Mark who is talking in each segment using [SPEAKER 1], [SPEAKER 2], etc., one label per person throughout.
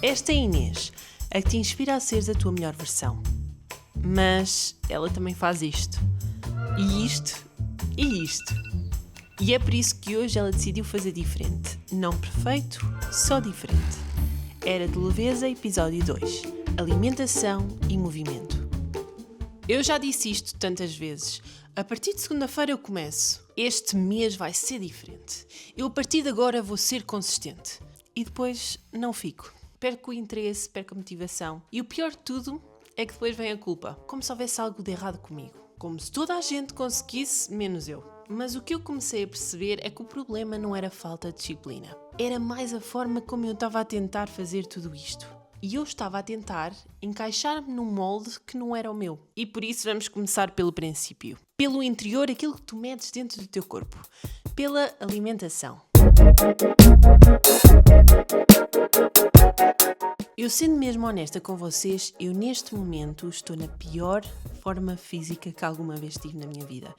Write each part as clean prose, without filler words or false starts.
[SPEAKER 1] Esta é a Inês, a que te inspira a seres a tua melhor versão. Mas ela também faz isto. E isto. E isto. E é por isso que hoje ela decidiu fazer diferente. Não perfeito, só diferente. Era de Leveza, episódio 2. Alimentação e movimento. Eu já disse isto tantas vezes. A partir de segunda-feira eu começo. Este mês vai ser diferente. Eu a partir de agora vou ser consistente. E depois não fico. Perco o interesse, perco a motivação. E o pior de tudo é que depois vem a culpa. Como se houvesse algo de errado comigo. Como se toda a gente conseguisse, menos eu. Mas o que eu comecei a perceber é que o problema não era falta de disciplina. Era mais a forma como eu estava a tentar fazer tudo isto. E eu estava a tentar encaixar-me num molde que não era o meu. E por isso vamos começar pelo princípio. Pelo interior, aquilo que tu metes dentro do teu corpo. Pela alimentação. Eu sendo mesmo honesta com vocês, eu neste momento estou na pior forma física que alguma vez tive na minha vida.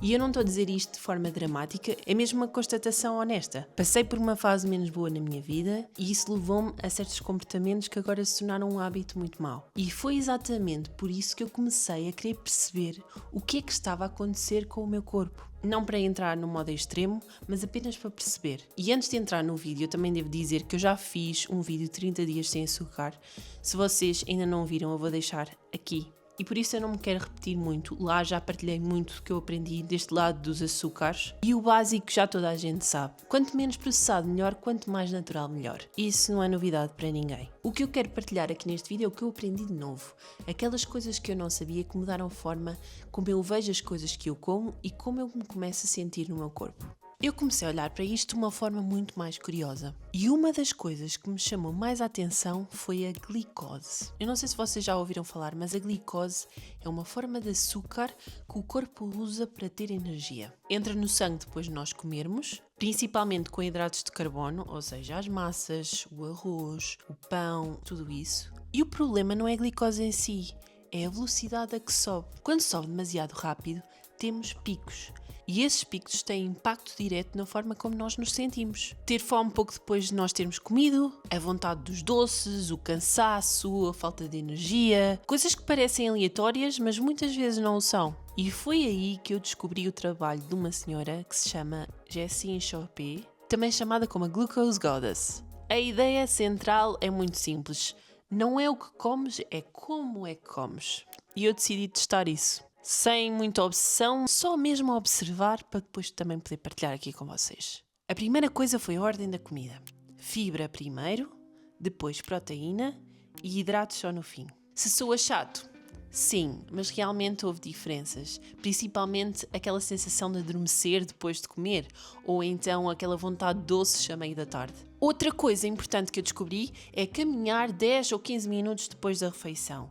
[SPEAKER 1] E eu não estou a dizer isto de forma dramática, é mesmo uma constatação honesta. Passei por uma fase menos boa na minha vida e isso levou-me a certos comportamentos que agora se tornaram um hábito muito mau. E foi exatamente por isso que eu comecei a querer perceber o que é que estava a acontecer com o meu corpo. Não para entrar no modo extremo, mas apenas para perceber. E antes de entrar no vídeo, eu também devo dizer que eu já fiz um vídeo de 30 dias sem açúcar. Se vocês ainda não viram, eu vou deixar aqui. E por isso eu não me quero repetir muito. Lá já partilhei muito do que eu aprendi deste lado dos açúcares. E o básico já toda a gente sabe. Quanto menos processado, melhor. Quanto mais natural, melhor. Isso não é novidade para ninguém. O que eu quero partilhar aqui neste vídeo é o que eu aprendi de novo. Aquelas coisas que eu não sabia que mudaram a forma como eu vejo as coisas que eu como e como eu me começo a sentir no meu corpo. Eu comecei a olhar para isto de uma forma muito mais curiosa. E uma das coisas que me chamou mais a atenção foi a glicose. Eu não sei se vocês já ouviram falar, mas a glicose é uma forma de açúcar que o corpo usa para ter energia. Entra no sangue depois de nós comermos, principalmente com hidratos de carbono, ou seja, as massas, o arroz, o pão, tudo isso. E o problema não é a glicose em si, é a velocidade a que sobe. Quando sobe demasiado rápido, temos picos. E esses picos têm impacto direto na forma como nós nos sentimos. Ter fome pouco depois de nós termos comido, a vontade dos doces, o cansaço, a falta de energia, coisas que parecem aleatórias, mas muitas vezes não o são. E foi aí que eu descobri o trabalho de uma senhora que se chama Jessie Chopé, também chamada como a Glucose Goddess. A ideia central é muito simples. Não é o que comes, é como é que comes. E eu decidi testar isso. Sem muita obsessão, só mesmo a observar para depois também poder partilhar aqui com vocês. A primeira coisa foi a ordem da comida. Fibra primeiro, depois proteína e hidratos só no fim. Se soa chato? Sim, mas realmente houve diferenças. Principalmente aquela sensação de adormecer depois de comer, ou então aquela vontade doce a meio da tarde. Outra coisa importante que eu descobri é caminhar 10 ou 15 minutos depois da refeição.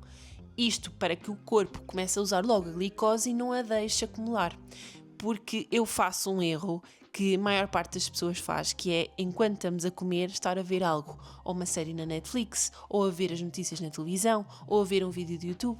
[SPEAKER 1] Isto para que o corpo comece a usar logo a glicose e não a deixe acumular. Porque eu faço um erro que a maior parte das pessoas faz, que é, enquanto estamos a comer, estar a ver algo. Ou uma série na Netflix, ou a ver as notícias na televisão, ou a ver um vídeo do YouTube.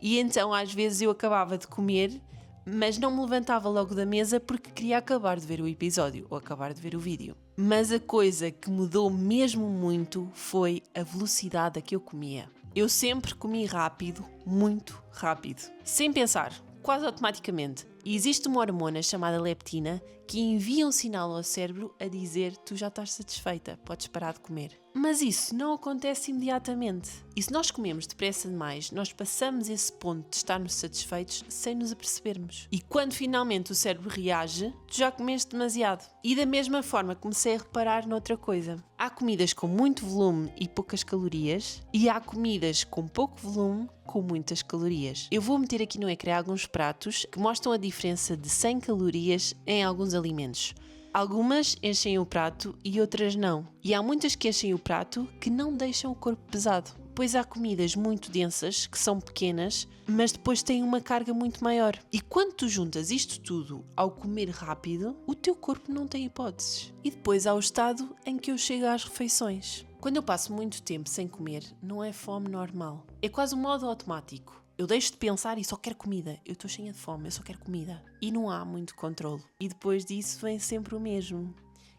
[SPEAKER 1] E então, às vezes, eu acabava de comer, mas não me levantava logo da mesa porque queria acabar de ver o episódio, ou acabar de ver o vídeo. Mas a coisa que mudou mesmo muito foi a velocidade a que eu comia. Eu sempre comi rápido, muito rápido, sem pensar, quase automaticamente. E existe uma hormona chamada leptina que envia um sinal ao cérebro a dizer: tu já estás satisfeita, podes parar de comer. Mas isso não acontece imediatamente. E se nós comemos depressa demais, nós passamos esse ponto de estarmos satisfeitos sem nos apercebermos. E quando finalmente o cérebro reage, tu já comeste demasiado. E da mesma forma comecei a reparar noutra coisa. Há comidas com muito volume e poucas calorias, e há comidas com pouco volume com muitas calorias. Eu vou meter aqui no ecrã alguns pratos que mostram a diferença de 100 calorias em alguns alimentos. Algumas enchem o prato e outras não. E há muitas que enchem o prato que não deixam o corpo pesado. Pois há comidas muito densas, que são pequenas, mas depois têm uma carga muito maior. E quando tu juntas isto tudo ao comer rápido, o teu corpo não tem hipóteses. E depois há o estado em que eu chego às refeições. Quando eu passo muito tempo sem comer, não é fome normal. É quase um modo automático. Eu deixo de pensar e só quero comida. Eu estou cheia de fome, eu só quero comida. E não há muito controle. E depois disso vem sempre o mesmo,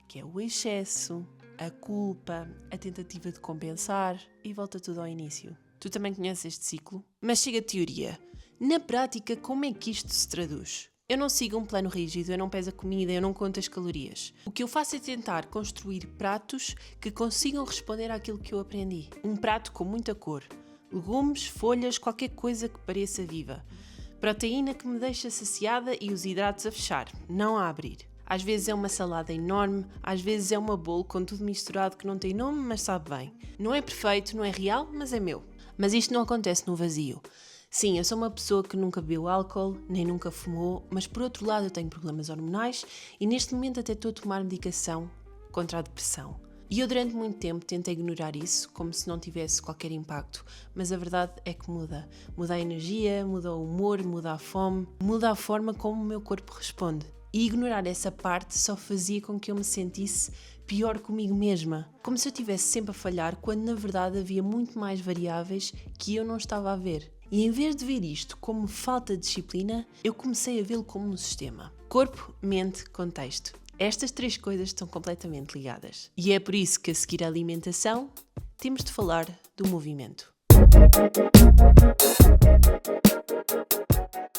[SPEAKER 1] que é o excesso, a culpa, a tentativa de compensar e volta tudo ao início. Tu também conheces este ciclo? Mas chega a teoria. Na prática, como é que isto se traduz? Eu não sigo um plano rígido, eu não peso a comida, eu não conto as calorias. O que eu faço é tentar construir pratos que consigam responder àquilo que eu aprendi. Um prato com muita cor, legumes, folhas, qualquer coisa que pareça viva. Proteína que me deixa saciada e os hidratos a fechar, não a abrir. Às vezes é uma salada enorme, às vezes é uma bowl com tudo misturado que não tem nome, mas sabe bem. Não é perfeito, não é real, mas é meu. Mas isto não acontece no vazio. Sim, eu sou uma pessoa que nunca bebeu álcool, nem nunca fumou, mas por outro lado eu tenho problemas hormonais e neste momento até estou a tomar medicação contra a depressão. E eu durante muito tempo tentei ignorar isso, como se não tivesse qualquer impacto, mas a verdade é que muda. Muda a energia, muda o humor, muda a fome, muda a forma como o meu corpo responde. E ignorar essa parte só fazia com que eu me sentisse pior comigo mesma. Como se eu estivesse sempre a falhar, quando na verdade havia muito mais variáveis que eu não estava a ver. E em vez de ver isto como falta de disciplina, eu comecei a vê-lo como um sistema. Corpo, mente, contexto. Estas três coisas estão completamente ligadas. E é por isso que a seguir a alimentação, temos de falar do movimento.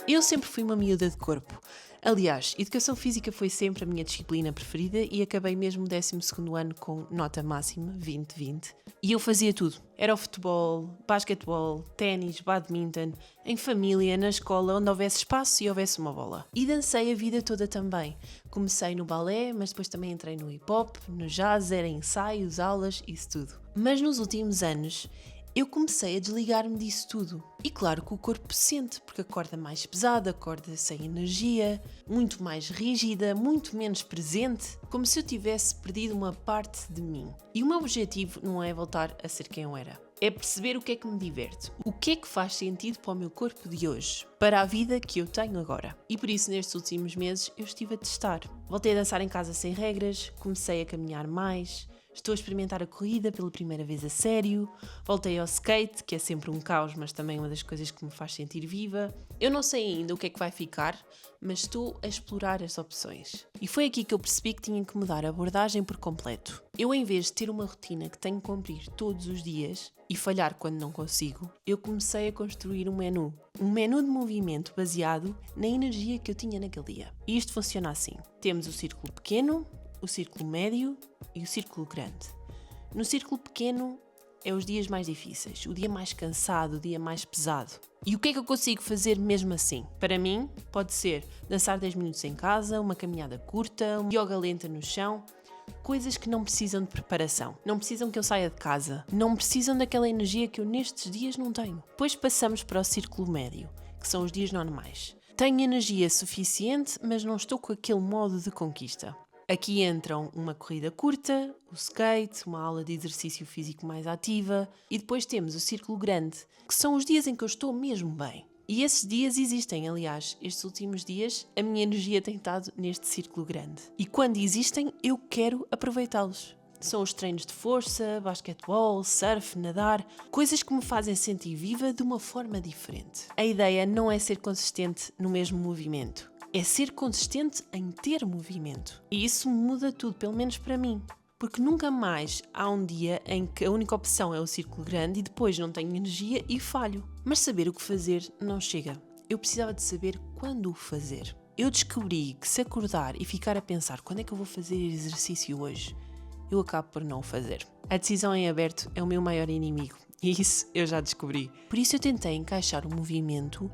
[SPEAKER 1] Eu sempre fui uma miúda de corpo. Aliás, educação física foi sempre a minha disciplina preferida e acabei mesmo o 12º ano com nota máxima, 20. E eu fazia tudo. Era o futebol, basquetebol, ténis, badminton, em família, na escola, onde houvesse espaço e houvesse uma bola. E dancei a vida toda também. Comecei no balé, mas depois também entrei no hip-hop, no jazz, era ensaios, aulas, isso tudo. Mas nos últimos anos, eu comecei a desligar-me disso tudo. E claro que o corpo sente, porque acorda mais pesado, acorda sem energia, muito mais rígida, muito menos presente, como se eu tivesse perdido uma parte de mim. E o meu objetivo não é voltar a ser quem eu era. É perceber o que é que me diverte, o que é que faz sentido para o meu corpo de hoje, para a vida que eu tenho agora. E por isso nestes últimos meses eu estive a testar. Voltei a dançar em casa sem regras, comecei a caminhar mais. Estou a experimentar a corrida pela primeira vez a sério, voltei ao skate, que é sempre um caos, mas também uma das coisas que me faz sentir viva. Eu não sei ainda o que é que vai ficar, mas estou a explorar as opções. E foi aqui que eu percebi que tinha que mudar a abordagem por completo. Eu, em vez de ter uma rotina que tenho que cumprir todos os dias e falhar quando não consigo, eu comecei a construir um menu de movimento baseado na energia que eu tinha naquele dia. E isto funciona assim. Temos o círculo pequeno, o círculo médio e o círculo grande. No círculo pequeno é os dias mais difíceis, o dia mais cansado, o dia mais pesado. E o que é que eu consigo fazer mesmo assim? Para mim, pode ser dançar 10 minutos em casa, uma caminhada curta, uma yoga lenta no chão, coisas que não precisam de preparação, não precisam que eu saia de casa, não precisam daquela energia que eu nestes dias não tenho. Depois passamos para o círculo médio, que são os dias normais. Tenho energia suficiente, mas não estou com aquele modo de conquista. Aqui entram uma corrida curta, o skate, uma aula de exercício físico mais ativa e depois temos o círculo grande, que são os dias em que eu estou mesmo bem. E esses dias existem, aliás, estes últimos dias a minha energia tem estado neste círculo grande. E quando existem, eu quero aproveitá-los. São os treinos de força, basquetebol, surf, nadar, coisas que me fazem sentir viva de uma forma diferente. A ideia não é ser consistente no mesmo movimento. É ser consistente em ter movimento. E isso muda tudo, pelo menos para mim. Porque nunca mais há um dia em que a única opção é o círculo grande e depois não tenho energia e falho. Mas saber o que fazer não chega. Eu precisava de saber quando o fazer. Eu descobri que se acordar e ficar a pensar quando é que eu vou fazer exercício hoje, eu acabo por não o fazer. A decisão em aberto é o meu maior inimigo. E isso eu já descobri. Por isso eu tentei encaixar o movimento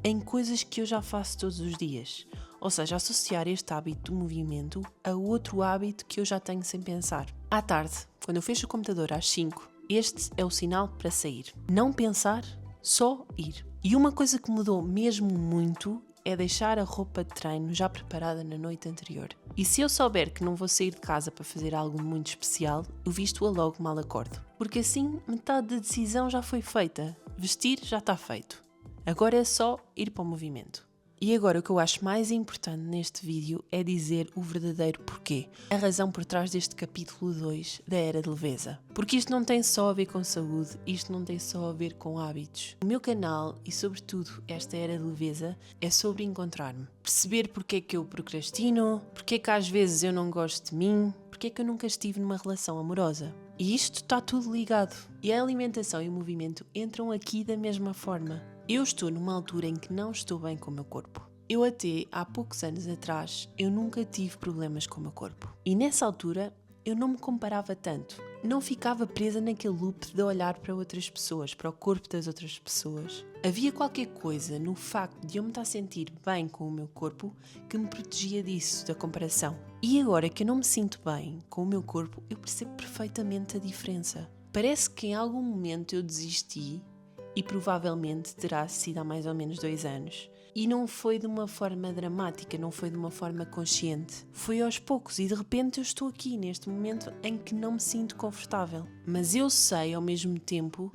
[SPEAKER 1] em coisas que eu já faço todos os dias. Ou seja, associar este hábito do movimento a outro hábito que eu já tenho sem pensar. À tarde, quando eu fecho o computador às 5, este é o sinal para sair. Não pensar, só ir. E uma coisa que mudou mesmo muito é deixar a roupa de treino já preparada na noite anterior. E se eu souber que não vou sair de casa para fazer algo muito especial, eu visto-a logo mal acordo. Porque assim, metade da decisão já foi feita. Vestir já está feito. Agora é só ir para o movimento. E agora o que eu acho mais importante neste vídeo é dizer o verdadeiro porquê. A razão por trás deste capítulo 2 da Era de Leveza. Porque isto não tem só a ver com saúde, isto não tem só a ver com hábitos. O meu canal e sobretudo esta Era de Leveza é sobre encontrar-me. Perceber porque é que eu procrastino, porque é que às vezes eu não gosto de mim, porque é que eu nunca estive numa relação amorosa. E isto está tudo ligado. E a alimentação e o movimento entram aqui da mesma forma. Eu estou numa altura em que não estou bem com o meu corpo. Eu até há poucos anos atrás, eu nunca tive problemas com o meu corpo. E nessa altura, eu não me comparava tanto. Não ficava presa naquele loop de olhar para outras pessoas, para o corpo das outras pessoas. Havia qualquer coisa no facto de eu me estar a sentir bem com o meu corpo que me protegia disso, da comparação. E agora que eu não me sinto bem com o meu corpo, eu percebo perfeitamente a diferença. Parece que em algum momento eu desisti, e provavelmente terá sido há mais ou menos 2 anos. E não foi de uma forma dramática, não foi de uma forma consciente. Foi aos poucos e de repente eu estou aqui neste momento em que não me sinto confortável. Mas eu sei ao mesmo tempo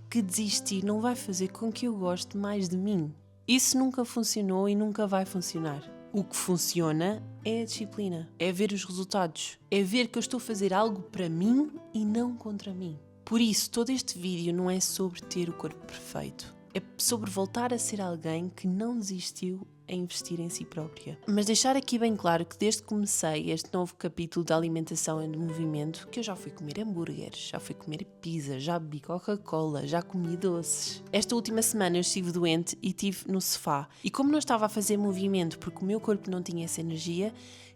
[SPEAKER 1] que desistir não vai fazer com que eu goste mais de mim. Isso nunca funcionou e nunca vai funcionar. O que funciona é a disciplina, é ver os resultados, é ver que eu estou a fazer algo para mim e não contra mim. Por isso, todo este vídeo não é sobre ter o corpo perfeito. É sobre voltar a ser alguém que não desistiu a investir em si própria. Mas deixar aqui bem claro que desde que comecei este novo capítulo da alimentação e do movimento, que eu já fui comer hambúrgueres, já fui comer pizza, já bebi Coca-Cola, já comi doces. Esta última semana eu estive doente e estive no sofá. E como não estava a fazer movimento porque o meu corpo não tinha essa energia,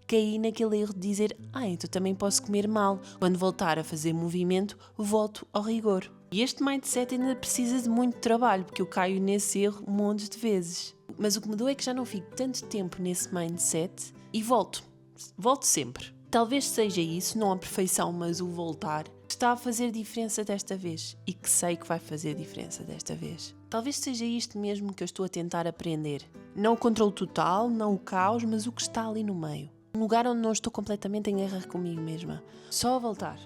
[SPEAKER 1] caí naquele erro de dizer, então também posso comer mal. Quando voltar a fazer movimento, volto ao rigor. E este mindset ainda precisa de muito trabalho, porque eu caio nesse erro montes de vezes. Mas o que me dou é que já não fico tanto tempo nesse mindset e volto sempre. Talvez seja isso, não a perfeição, mas o voltar, que está a fazer diferença desta vez e que sei que vai fazer diferença desta vez. Talvez seja isto mesmo que eu estou a tentar aprender. Não o controle total, não o caos, mas o que está ali no meio. Um lugar onde não estou completamente em guerra comigo mesma. Só a voltar.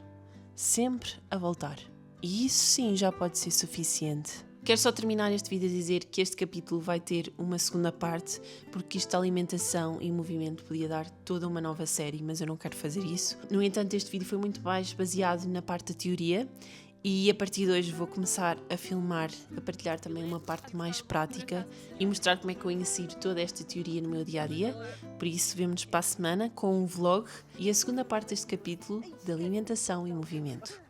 [SPEAKER 1] Sempre a voltar. E isso sim já pode ser suficiente. Quero só terminar este vídeo a dizer que este capítulo vai ter uma segunda parte, porque isto de alimentação e movimento podia dar toda uma nova série, mas eu não quero fazer isso. No entanto, este vídeo foi muito mais baseado na parte da teoria e a partir de hoje vou começar a filmar, a partilhar também uma parte mais prática e mostrar como é que eu insiro toda esta teoria no meu dia-a-dia. Por isso, vemo-nos para a semana com um vlog e a segunda parte deste capítulo de alimentação e movimento.